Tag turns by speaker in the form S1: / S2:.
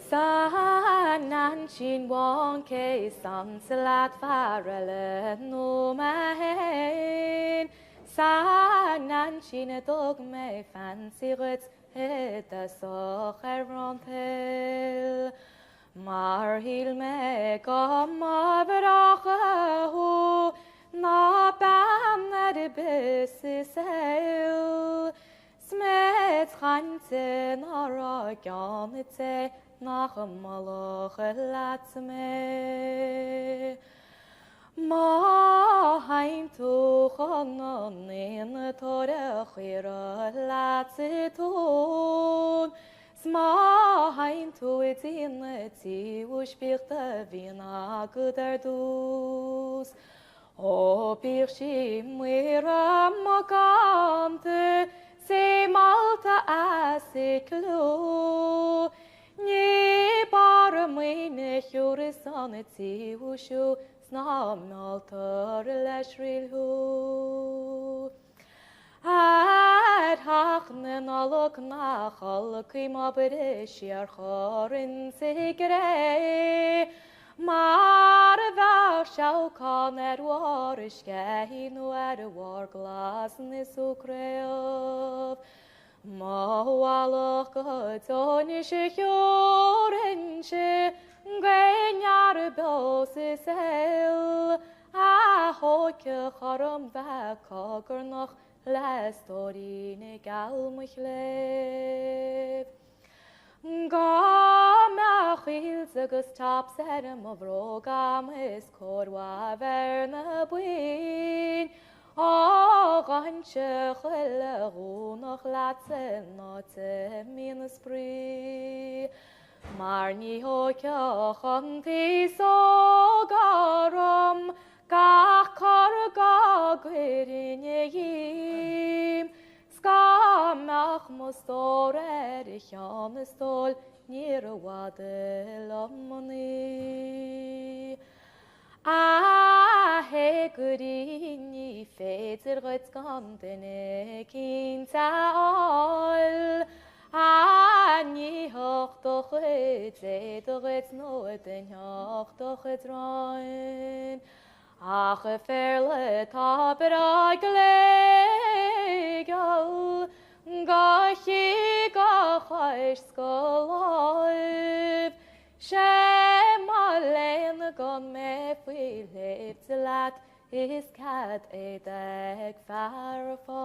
S1: Sanan chin wong ke sam salat farale no mahen Sanan chin dog me fancy rets het a socher rontel Mar hil me kom avrache hu na bam de besisel Smet chante nara ganete nach malach laat me Ma hain tu chanan in tore chira laat tun Sma hain tu it in ti uspichte vina guder dus O pirshi mira makante se malta asiklu Ni bar mine hurisanity wushu snam altar leshrilhu Ad hachnen alok nachal kima bereshi archorin sigre Mar var shaukan war ishkehin war glas nisukreov Ma walach toni shchorenche gwenyar bosisel A hoke charam va kager noch lestorine gal michleb Gamach hilzegus tap serem of rogam is korwa verne buin O ganche chwille noch latse note min spri Mar ni hoke chanti so garam Gach karga gwirin yim Skamach mostore richan stol nir wade lamoni A he gurini feter röts gandene kinta all A ni hoch doch het röts no den hoch doch het rein Ach verle taber glegal Gachi gachais skoliv Shem alen gon me fwilib tilat Is cat edeg farfol